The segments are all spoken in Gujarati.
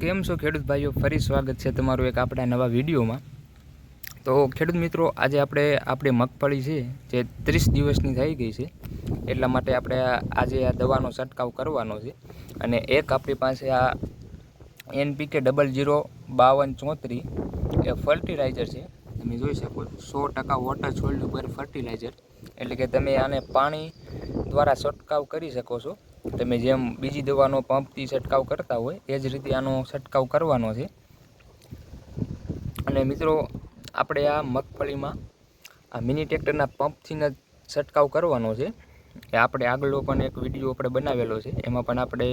કેમ છો ખેડૂત ભાઈઓ, ફરી સ્વાગત છે તમારું એક આપણા નવા વિડીયોમાં। તો ખેડૂત મિત્રો, આજે આપણી મગફળી છે જે 30 દિવસની થઈ ગઈ છે, એટલા માટે આપણે આજે આ દવાનો છંટકાવ કરવાનો છે। અને એક આપણી પાસે આ NPK 005234 એ ફર્ટિલાઇઝર છે। તમે જોઈ શકો 100% વોટર સોલ્યુબલ ફર્ટિલાઇઝર, એટલે કે તમે આને પાણી દ્વારા છંટકાવ કરી શકો છો। તમે જેમ બીજી દવાનો પંપથી છંટકાવ કરતા હોય એ જ રીતે આનો છંટકાવ કરવાનો છે। અને મિત્રો, આપણે આ મગફળીમાં આ મિની ટ્રેક્ટરના પંપથી જ છંટકાવ કરવાનો છે। એ આપણે આગળનો પણ એક વિડીયો આપણે બનાવેલો છે, એમાં પણ આપણે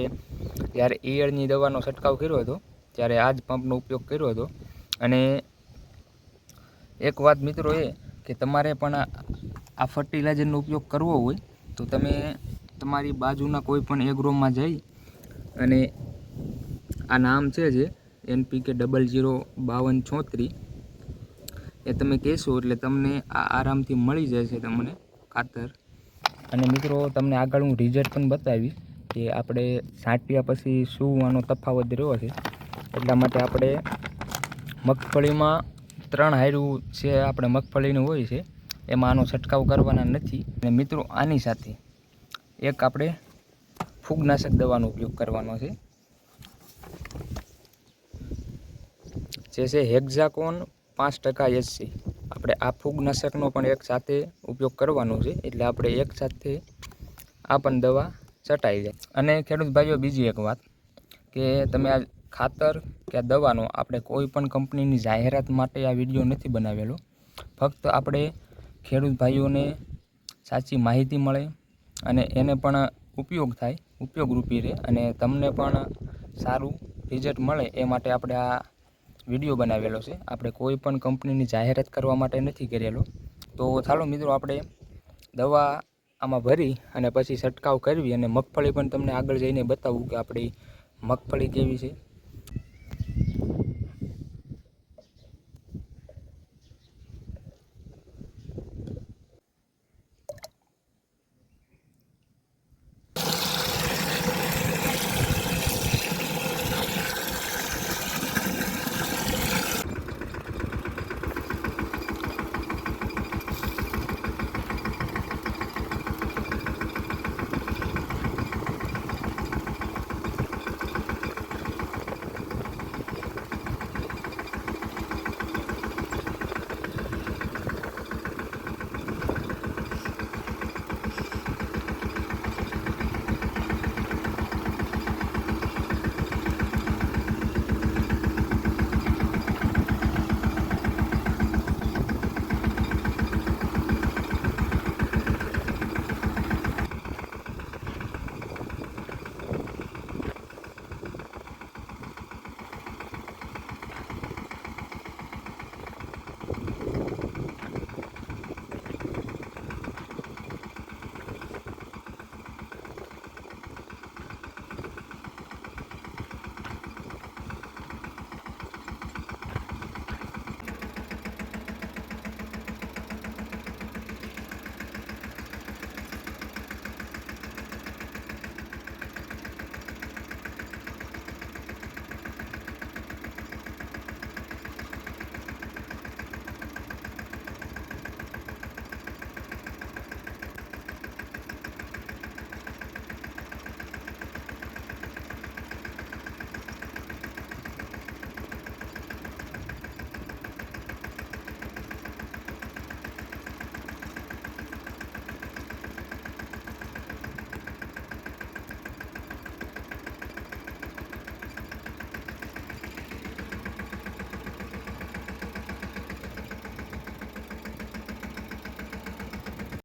જ્યારે ઈયળની દવાનો છંટકાવ કર્યો હતો ત્યારે આ જ પંપનો ઉપયોગ કર્યો હતો। અને એક વાત મિત્રો એ કે તમારે પણ આ ફર્ટિલાઇઝરનો ઉપયોગ કરવો હોય તો તમે તમારી બાજુના કોઈ પણ એગ્રોમાં જઈ અને આ નામ છે જે NPK 005234 એ તમે કહેશો એટલે તમને આ આરામથી મળી જશે તમને ખાતર। અને મિત્રો, તમને આગળ હું રિઝલ્ટ પણ બતાવીશ કે આપણે છાંટ્યા પછી શું આનો તફાવત રહ્યો છે। એટલા માટે આપણે મગફળીમાં 3 હાયરું છે આપણે મગફળીનું હોય છે, એમાં આનો છંટકાવ કરવાના નથી। અને મિત્રો, આની સાથે એક આપણે ફૂગનાશક દવાનો ઉપયોગ કરવાનો છે, જે છે હેક્ઝાકોન 5% SC। આપણે આ ફૂગનાશકનો પણ એક સાથે ઉપયોગ કરવાનો છે, એટલે આપણે એક સાથે આ પણ દવા છટાઈ જાય। અને ખેડૂત ભાઈઓ, બીજી એક વાત કે તમે આ ખાતર કે દવાનો આપણે કોઈ પણ કંપનીની જાહેરાત માટે આ વિડીયો નથી બનાવેલો। ફક્ત આપણે ખેડૂત ભાઈઓને સાચી માહિતી મળે અને એને પણ ઉપયોગ થાય, ઉપયોગરૂપી રહે, અને તમને પણ સારું રિઝલ્ટ મળે એ માટે આપણે આ વિડીયો બનાવેલો છે। આપણે કોઈ પણ કંપનીની જાહેરાત કરવા માટે નથી કરેલો। તો ચાલો મિત્રો, આપણે દવા આમાં ભરી અને પછી છંટકાવ કરવી અને મગફળી પણ તમને આગળ જઈને બતાવું કે આપણી મગફળી કેવી છે